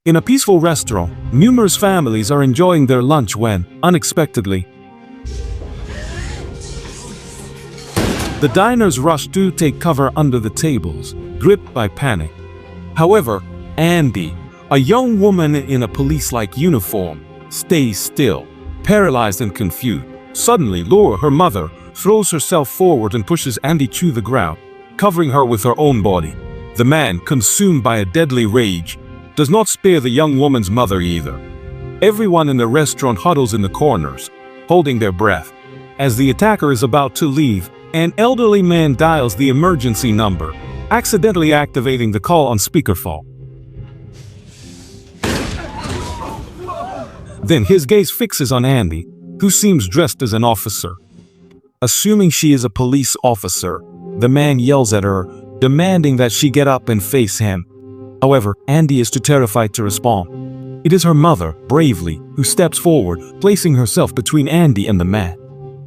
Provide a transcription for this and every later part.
In a peaceful restaurant, numerous families are enjoying their lunch when, unexpectedly, the diners rush to take cover under the tables, gripped by panic. However, Andy, a young woman in a police-like uniform, stays still, paralyzed and confused. Suddenly, Laura, her mother, throws herself forward and pushes Andy to the ground, covering her with her own body. The man, consumed by a deadly rage, does not spare the young woman's mother either. Everyone in the restaurant huddles in the corners, holding their breath. As the attacker is about to leave, an elderly man dials the emergency number, accidentally activating the call on speakerphone. Then his gaze fixes on Andy, who seems dressed as an officer. Assuming she is a police officer, the man yells at her, demanding that she get up and face him. However, Andy is too terrified to respond. It is her mother, bravely, who steps forward, placing herself between Andy and the man.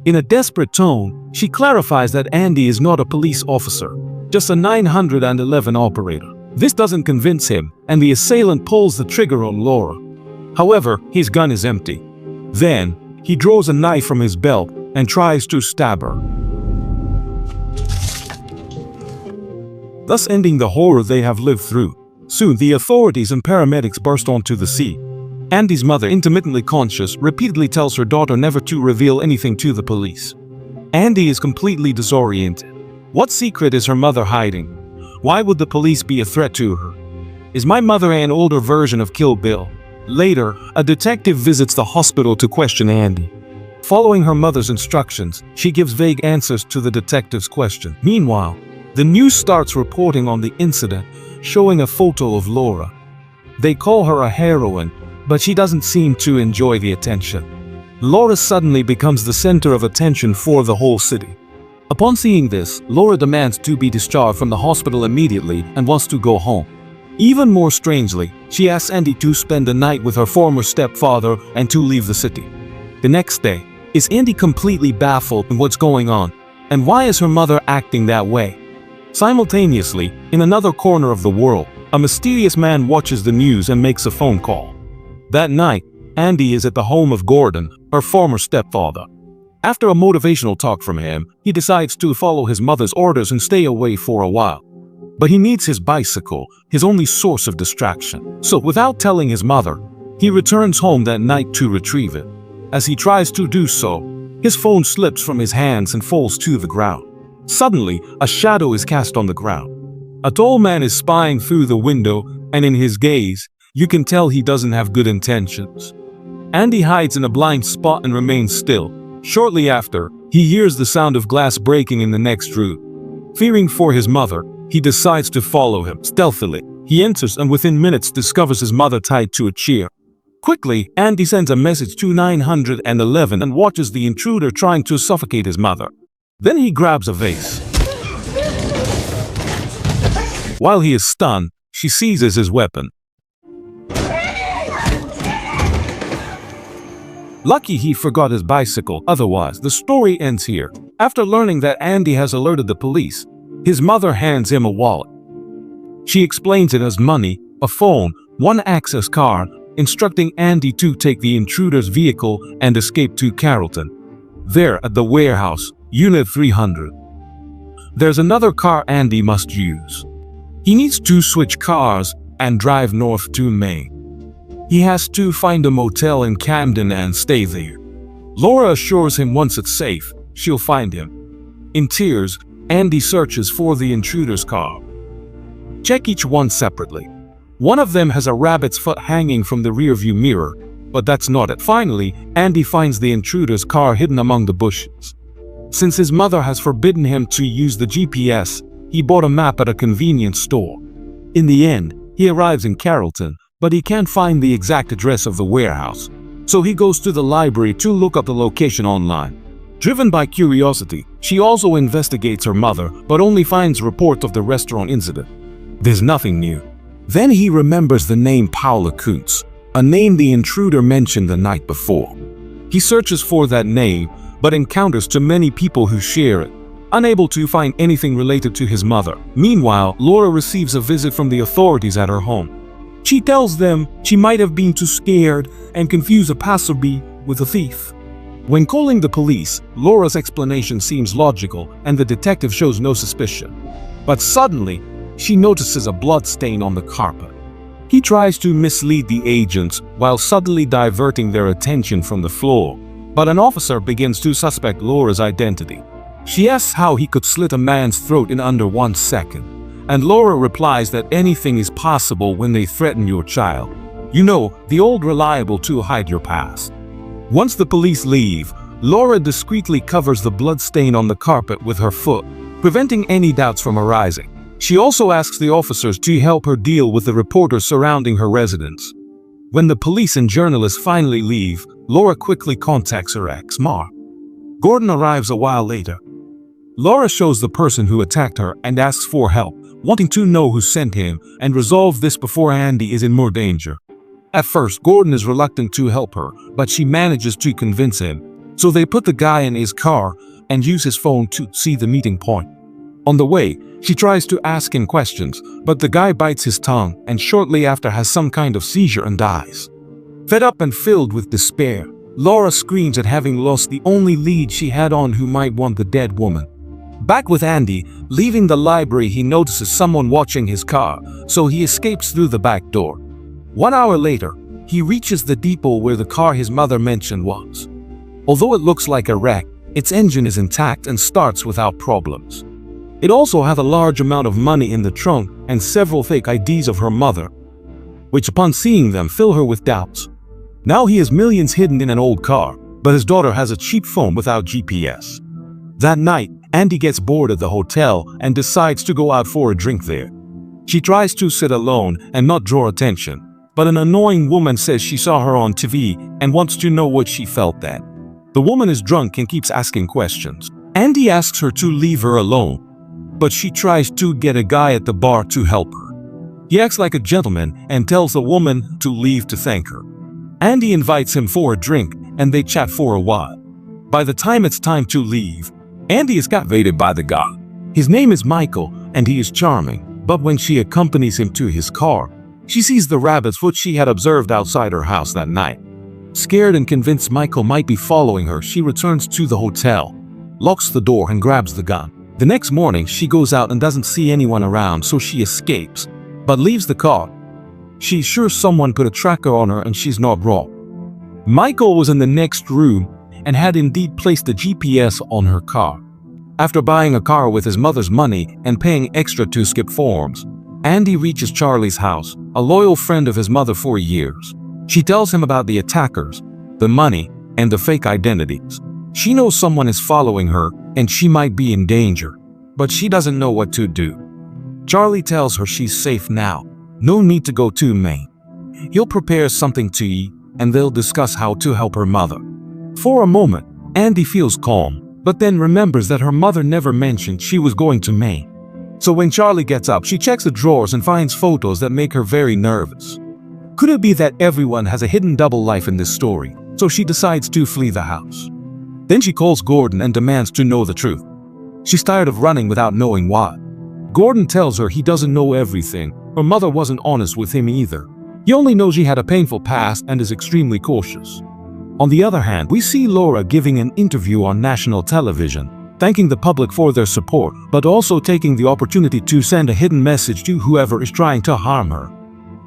In a desperate tone, she clarifies that Andy is not a police officer, just a 911 operator. This doesn't convince him, and the assailant pulls the trigger on Laura. However, his gun is empty. Then, he draws a knife from his belt and tries to stab her, thus ending the horror they have lived through. Soon, the authorities and paramedics burst onto the scene. Andy's mother, intermittently conscious, repeatedly tells her daughter never to reveal anything to the police. Andy is completely disoriented. What secret is her mother hiding? Why would the police be a threat to her? Is my mother an older version of Kill Bill? Later, a detective visits the hospital to question Andy. Following her mother's instructions, she gives vague answers to the detective's question. Meanwhile, the news starts reporting on the incident, showing a photo of Laura. They call her a heroine, but she doesn't seem to enjoy the attention. Laura suddenly becomes the center of attention for the whole city. Upon seeing this, Laura demands to be discharged from the hospital immediately and wants to go home. Even more strangely, she asks Andy to spend the night with her former stepfather and to leave the city. The next day, is Andy completely baffled in what's going on, and why is her mother acting that way? Simultaneously, in another corner of the world, a mysterious man watches the news and makes a phone call. That night, Andy is at the home of Gordon, her former stepfather. After a motivational talk from him, he decides to follow his mother's orders and stay away for a while. But he needs his bicycle, his only source of distraction. So without telling his mother, he returns home that night to retrieve it. As he tries to do so, his phone slips from his hands and falls to the ground. Suddenly, a shadow is cast on the ground. A tall man is spying through the window, and in his gaze, you can tell he doesn't have good intentions. Andy hides in a blind spot and remains still. Shortly after, he hears the sound of glass breaking in the next room. Fearing for his mother, he decides to follow him. Stealthily, he enters and within minutes discovers his mother tied to a chair. Quickly, Andy sends a message to 911 and watches the intruder trying to suffocate his mother. Then he grabs a vase. While he is stunned, she seizes his weapon. Lucky he forgot his bicycle, otherwise the story ends here. After learning that Andy has alerted the police, his mother hands him a wallet. She explains it as money, a phone, one access card, instructing Andy to take the intruder's vehicle and escape to Carrollton. There at the warehouse, Unit 300. There's another car Andy must use. He needs to switch cars and drive north to Maine. He has to find a motel in Camden and stay there. Laura assures him once it's safe, she'll find him. In tears, Andy searches for the intruder's car. Check each one separately. One of them has a rabbit's foot hanging from the rearview mirror, but that's not it. Finally, Andy finds the intruder's car hidden among the bushes. Since his mother has forbidden him to use the GPS, he bought a map at a convenience store. In the end, he arrives in Carrollton, but he can't find the exact address of the warehouse. So he goes to the library to look up the location online. Driven by curiosity, she also investigates her mother, but only finds reports of the restaurant incident. There's nothing new. Then he remembers the name Paula Kuntz, a name the intruder mentioned the night before. He searches for that name, but encounters too many people who share it, unable to find anything related to his mother. Meanwhile, Laura receives a visit from the authorities at her home. She tells them she might have been too scared and confused a passerby with a thief. When calling the police, Laura's explanation seems logical and the detective shows no suspicion. But suddenly, she notices a blood stain on the carpet. He tries to mislead the agents while subtly diverting their attention from the floor, but an officer begins to suspect Laura's identity. She asks how he could slit a man's throat in under 1 second, and Laura replies that anything is possible when they threaten your child. You know, the old reliable to hide your past. Once the police leave, Laura discreetly covers the blood stain on the carpet with her foot, preventing any doubts from arising. She also asks the officers to help her deal with the reporters surrounding her residence. When the police and journalists finally leave, Laura quickly contacts her ex, Mark. Gordon arrives a while later. Laura shows the person who attacked her and asks for help, wanting to know who sent him and resolve this before Andy is in more danger. At first, Gordon is reluctant to help her, but she manages to convince him. So they put the guy in his car and use his phone to see the meeting point. On the way, she tries to ask him questions, but the guy bites his tongue and shortly after has some kind of seizure and dies. Fed up and filled with despair, Laura screams at having lost the only lead she had on who might want the dead woman. Back with Andy, leaving the library, he notices someone watching his car, so he escapes through the back door. 1 hour later, he reaches the depot where the car his mother mentioned was. Although it looks like a wreck, its engine is intact and starts without problems. It also had a large amount of money in the trunk and several fake IDs of her mother, which upon seeing them fill her with doubts. Now he has millions hidden in an old car, but his daughter has a cheap phone without GPS. That night, Andy gets bored at the hotel and decides to go out for a drink there. She tries to sit alone and not draw attention, but an annoying woman says she saw her on TV and wants to know what she felt then. The woman is drunk and keeps asking questions. Andy asks her to leave her alone, but she tries to get a guy at the bar to help her. He acts like a gentleman and tells the woman to leave to thank her. Andy invites him for a drink and they chat for a while. By the time it's time to leave, Andy is captivated by the guy. His name is Michael and he is charming, but when she accompanies him to his car, she sees the rabbits which she had observed outside her house that night. Scared and convinced Michael might be following her, she returns to the hotel, locks the door and grabs the gun. The next morning, she goes out and doesn't see anyone around, so she escapes, but leaves the car. She's sure someone put a tracker on her and she's not wrong. Michael was in the next room and had indeed placed a GPS on her car. After buying a car with his mother's money and paying extra to skip forms, Andy reaches Charlie's house, a loyal friend of his mother for years. She tells him about the attackers, the money, and the fake identities. She knows someone is following her and she might be in danger, but she doesn't know what to do. Charlie tells her she's safe now, no need to go to Maine. He'll prepare something to eat and they'll discuss how to help her mother. For a moment, Andy feels calm, but then remembers that her mother never mentioned she was going to Maine. So when Charlie gets up, she checks the drawers and finds photos that make her very nervous. Could it be that everyone has a hidden double life in this story, so she decides to flee the house? Then she calls Gordon and demands to know the truth. She's tired of running without knowing why. Gordon tells her he doesn't know everything. Her mother wasn't honest with him either. He only knows she had a painful past and is extremely cautious. On the other hand, we see Laura giving an interview on national television, thanking the public for their support, but also taking the opportunity to send a hidden message to whoever is trying to harm her.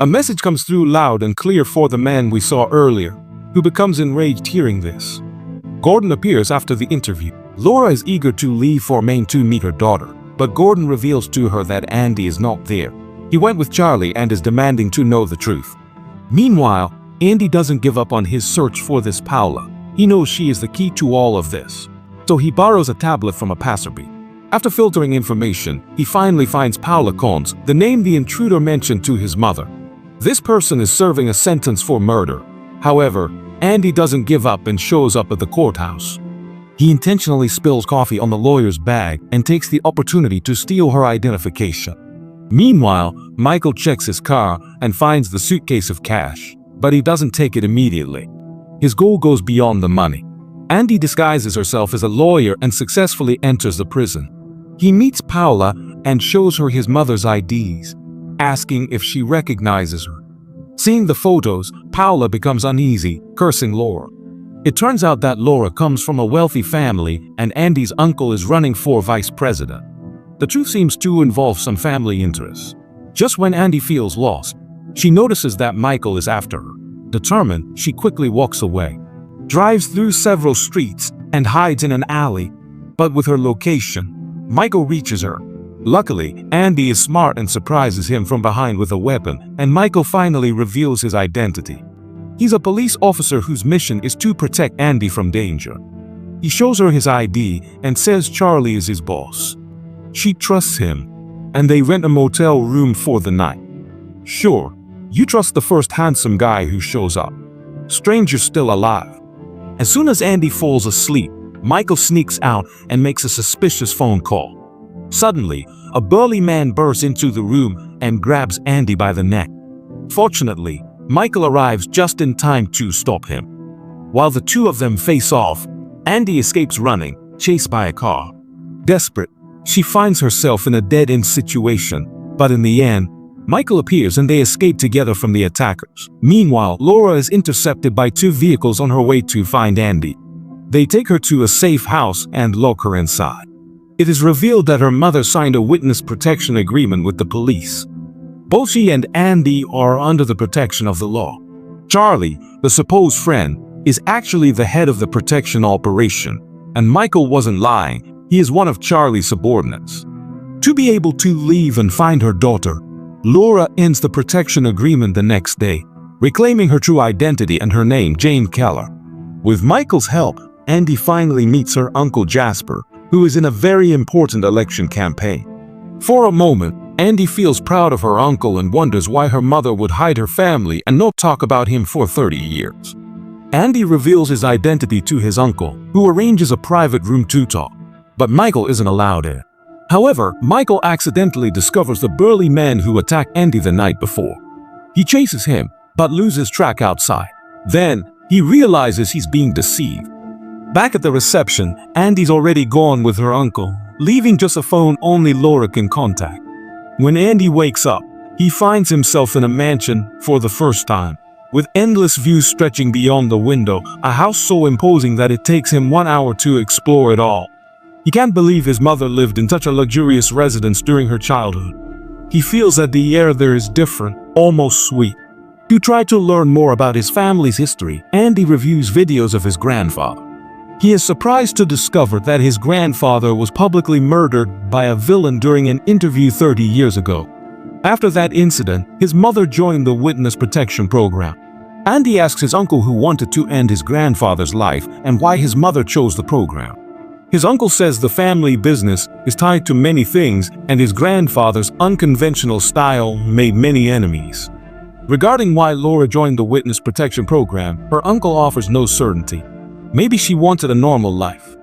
A message comes through loud and clear for the man we saw earlier, who becomes enraged hearing this. Gordon appears after the interview. Laura is eager to leave for Maine to meet her daughter, but Gordon reveals to her that Andy is not there. He went with Charlie and is demanding to know the truth. Meanwhile, Andy doesn't give up on his search for this Paula. He knows she is the key to all of this. So he borrows a tablet from a passerby. After filtering information, he finally finds Paula Cons, the name the intruder mentioned to his mother. This person is serving a sentence for murder. However, Andy doesn't give up and shows up at the courthouse. He intentionally spills coffee on the lawyer's bag and takes the opportunity to steal her identification. Meanwhile, Michael checks his car and finds the suitcase of cash, but he doesn't take it immediately. His goal goes beyond the money. Andy disguises herself as a lawyer and successfully enters the prison. He meets Paula and shows her his mother's IDs, asking if she recognizes her. Seeing the photos, Paula becomes uneasy, cursing Laura. It turns out that Laura comes from a wealthy family and Andy's uncle is running for vice president. The truth seems to involve some family interests. Just when Andy feels lost, she notices that Michael is after her. Determined, she quickly walks away, drives through several streets, and hides in an alley. But with her location, Michael reaches her. Luckily, Andy is smart and surprises him from behind with a weapon, and Michael finally reveals his identity. He's a police officer whose mission is to protect Andy from danger. He shows her his ID and says Charlie is his boss. She trusts him, and they rent a motel room for the night. Sure, you trust the first handsome guy who shows up. Stranger's still alive. As soon as Andy falls asleep, Michael sneaks out and makes a suspicious phone call. Suddenly, a burly man bursts into the room and grabs Andy by the neck. Fortunately, Michael arrives just in time to stop him. While the two of them face off, Andy escapes running, chased by a car. Desperate, she finds herself in a dead-end situation, but in the end, Michael appears and they escape together from the attackers. Meanwhile, Laura is intercepted by two vehicles on her way to find Andy. They take her to a safe house and lock her inside. It is revealed that her mother signed a witness protection agreement with the police. Both she and Andy are under the protection of the law. Charlie, the supposed friend, is actually the head of the protection operation, and Michael wasn't lying, he is one of Charlie's subordinates. To be able to leave and find her daughter, Laura ends the protection agreement the next day, reclaiming her true identity and her name, Jane Keller. With Michael's help, Andy finally meets her uncle Jasper, who is in a very important election campaign. For a moment, Andy feels proud of her uncle and wonders why her mother would hide her family and not talk about him for 30 years. Andy reveals his identity to his uncle, who arranges a private room to talk, but Michael isn't allowed in. However, Michael accidentally discovers the burly man who attacked Andy the night before. He chases him, but loses track outside. Then, he realizes he's being deceived. Back at the reception, Andy's already gone with her uncle, leaving just a phone only Laura can contact. When Andy wakes up, he finds himself in a mansion for the first time, with endless views stretching beyond the window, a house so imposing that it takes him 1 hour to explore it all. He can't believe his mother lived in such a luxurious residence during her childhood. He feels that the air there is different, almost sweet. To try to learn more about his family's history, Andy reviews videos of his grandfather. He is surprised to discover that his grandfather was publicly murdered by a villain during an interview 30 years ago. After that incident, his mother joined the witness protection program. Andy asks his uncle who wanted to end his grandfather's life and why his mother chose the program. His uncle says the family business is tied to many things and his grandfather's unconventional style made many enemies. Regarding why Laura joined the witness protection program, her uncle offers no certainty. Maybe she wanted a normal life.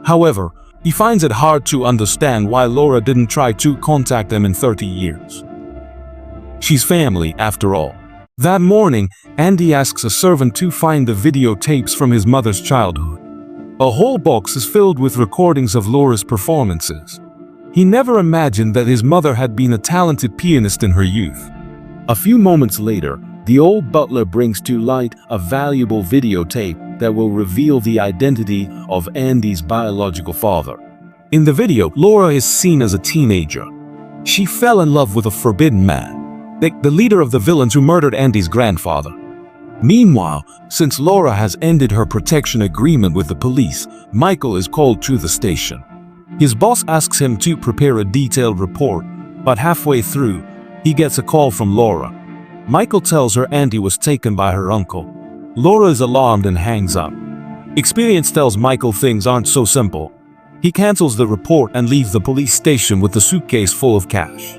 However, he finds it hard to understand why Laura didn't try to contact them in 30 years. She's family, after all. That morning, Andy asks a servant to find the videotapes from his mother's childhood. A whole box is filled with recordings of Laura's performances. He never imagined that his mother had been a talented pianist in her youth. A few moments later, the old butler brings to light a valuable videotape that will reveal the identity of Andy's biological father. In the video, Laura is seen as a teenager. She fell in love with a forbidden man, the leader of the villains who murdered Andy's grandfather. Meanwhile, since Laura has ended her protection agreement with the police, Michael is called to the station. His boss asks him to prepare a detailed report, but halfway through, he gets a call from Laura. Michael tells her Andy was taken by her uncle. Laura is alarmed and hangs up. Experience tells Michael things aren't so simple. He cancels the report and leaves the police station with the suitcase full of cash.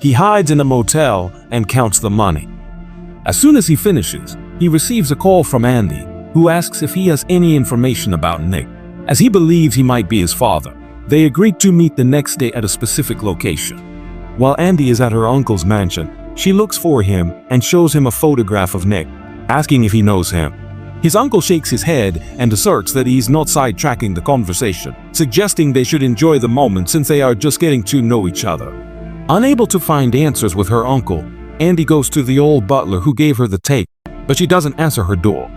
He hides in a motel and counts the money. As soon as he finishes, he receives a call from Andy, who asks if he has any information about Nick, as he believes he might be his father. They agree to meet the next day at a specific location. While Andy is at her uncle's mansion, she looks for him and shows him a photograph of Nick, asking if he knows him. His uncle shakes his head and asserts that he's not sidetracking the conversation, suggesting they should enjoy the moment since they are just getting to know each other. Unable to find answers with her uncle, Andy goes to the old butler who gave her the tape, but she doesn't answer her door.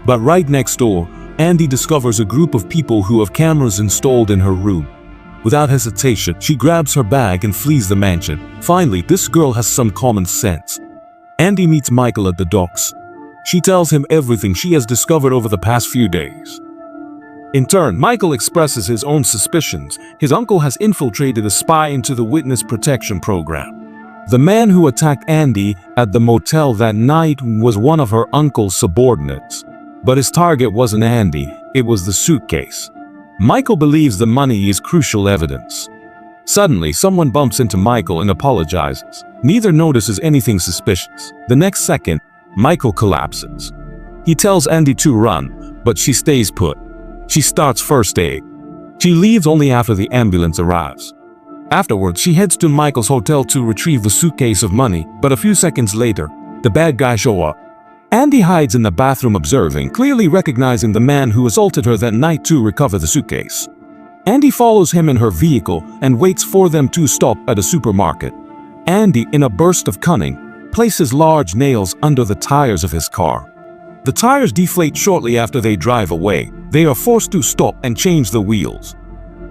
But right next door, Andy discovers a group of people who have cameras installed in her room. Without hesitation, she grabs her bag and flees the mansion. Finally, this girl has some common sense. Andy meets Michael at the docks. She tells him everything she has discovered over the past few days. In turn, Michael expresses his own suspicions. His uncle has infiltrated a spy into the witness protection program. The man who attacked Andy at the motel that night was one of her uncle's subordinates. But his target wasn't Andy, it was the suitcase. Michael believes the money is crucial evidence. Suddenly, someone bumps into Michael and apologizes. Neither notices anything suspicious. The next second, Michael collapses. He tells Andy to run, but she stays put. She starts first aid. She leaves only after the ambulance arrives. Afterwards, she heads to Michael's hotel to retrieve the suitcase of money, but a few seconds later, the bad guys show up. Andy hides in the bathroom observing, clearly recognizing the man who assaulted her that night to recover the suitcase. Andy follows him in her vehicle and waits for them to stop at a supermarket. Andy, in a burst of cunning, places large nails under the tires of his car. The tires deflate shortly after they drive away. They are forced to stop and change the wheels.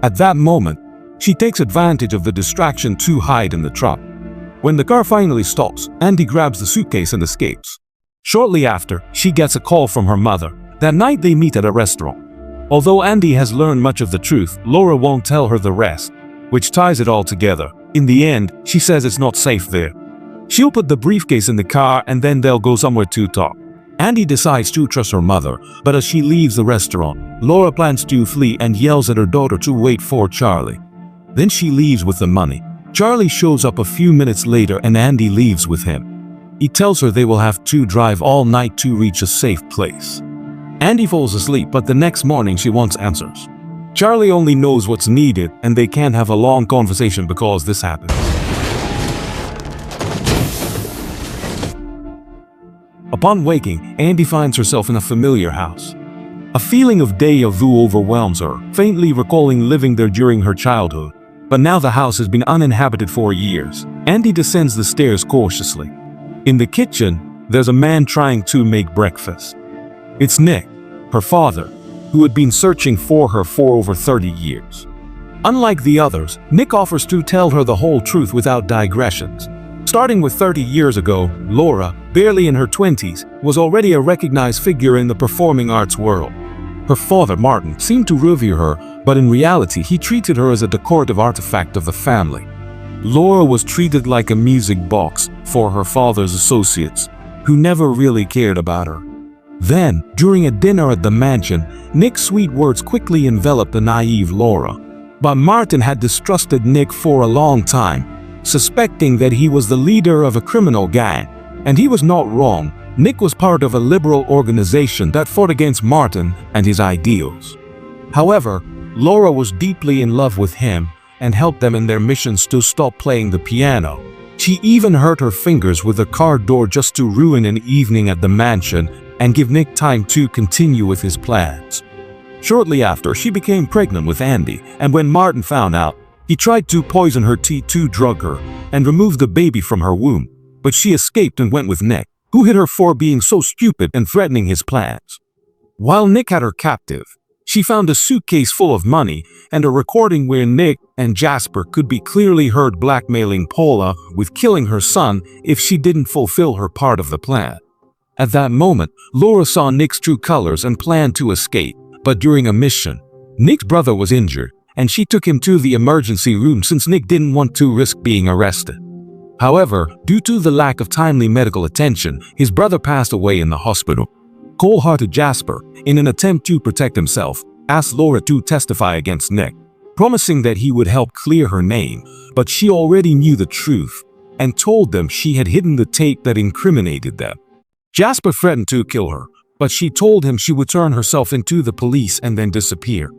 At that moment, she takes advantage of the distraction to hide in the truck. When the car finally stops, Andy grabs the suitcase and escapes. Shortly after, she gets a call from her mother. That night they meet at a restaurant. Although Andy has learned much of the truth, Laura won't tell her the rest, which ties it all together. In the end, she says it's not safe there. She'll put the briefcase in the car and then they'll go somewhere to talk. Andy decides to trust her mother, but as she leaves the restaurant, Laura plans to flee and yells at her daughter to wait for Charlie. Then she leaves with the money. Charlie shows up a few minutes later and Andy leaves with him. He tells her they will have to drive all night to reach a safe place. Andy falls asleep, but the next morning she wants answers. Charlie only knows what's needed and they can't have a long conversation because this happens. Upon waking, Andy finds herself in a familiar house. A feeling of deja vu overwhelms her, faintly recalling living there during her childhood. But now the house has been uninhabited for years. Andy descends the stairs cautiously. In the kitchen, there's a man trying to make breakfast. It's Nick, her father, who had been searching for her for over 30 years. Unlike the others, Nick offers to tell her the whole truth without digressions. Starting with 30 years ago, Laura, barely in her 20s, was already a recognized figure in the performing arts world. Her father, Martin, seemed to revere her, but in reality he treated her as a decorative artifact of the family. Laura was treated like a music box for her father's associates, who never really cared about her. Then, during a dinner at the mansion, Nick's sweet words quickly enveloped the naive Laura. But Martin had distrusted Nick for a long time, suspecting that he was the leader of a criminal gang. And he was not wrong. Nick was part of a liberal organization that fought against Martin and his ideals. However, Laura was deeply in love with him and helped them in their missions to stop playing the piano. She even hurt her fingers with a car door just to ruin an evening at the mansion and give Nick time to continue with his plans. Shortly after, she became pregnant with Andy, and when Martin found out, he tried to poison her tea to drug her and remove the baby from her womb. But she escaped and went with Nick, who hit her for being so stupid and threatening his plans. While Nick had her captive, she found a suitcase full of money and a recording where Nick and Jasper could be clearly heard blackmailing Paula with killing her son if she didn't fulfill her part of the plan. At that moment, Laura saw Nick's true colors and planned to escape, but during a mission, Nick's brother was injured, and she took him to the emergency room since Nick didn't want to risk being arrested. However, due to the lack of timely medical attention, his brother passed away in the hospital. Cold-hearted Jasper, in an attempt to protect himself, asked Laura to testify against Nick, promising that he would help clear her name, but she already knew the truth and told them she had hidden the tape that incriminated them. Jasper threatened to kill her, but she told him she would turn herself into the police and then disappear.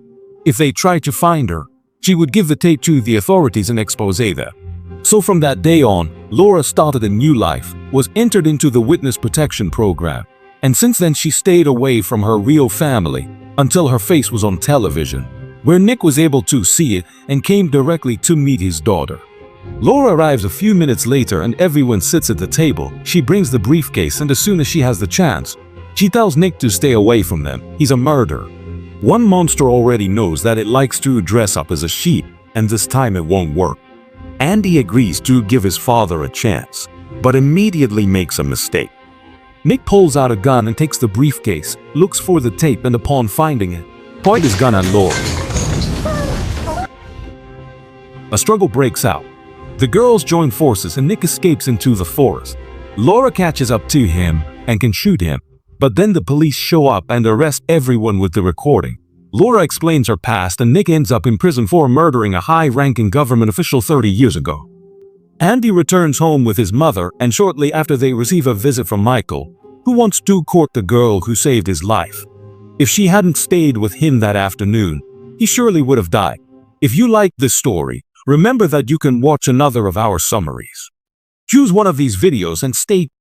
If they tried to find her, she would give the tape to the authorities and expose them. So from that day on, Laura started a new life, was entered into the witness protection program, and since then she stayed away from her real family until her face was on television, where Nick was able to see it and came directly to meet his daughter. Laura arrives a few minutes later and everyone sits at the table. She brings the briefcase and as soon as she has the chance, she tells Nick to stay away from them. He's a murderer. One monster already knows that it likes to dress up as a sheep, and this time it won't work. Andy agrees to give his father a chance, but immediately makes a mistake. Nick pulls out a gun and takes the briefcase, looks for the tape, and upon finding it, points his gun at Laura. A struggle breaks out. The girls join forces and Nick escapes into the forest. Laura catches up to him and can shoot him, but then the police show up and arrest everyone with the recording. Laura explains her past and Nick ends up in prison for murdering a high-ranking government official 30 years ago. Andy returns home with his mother and shortly after they receive a visit from Michael, who wants to court the girl who saved his life. If she hadn't stayed with him that afternoon, he surely would have died. If you like this story, remember that you can watch another of our summaries. Choose one of these videos and stay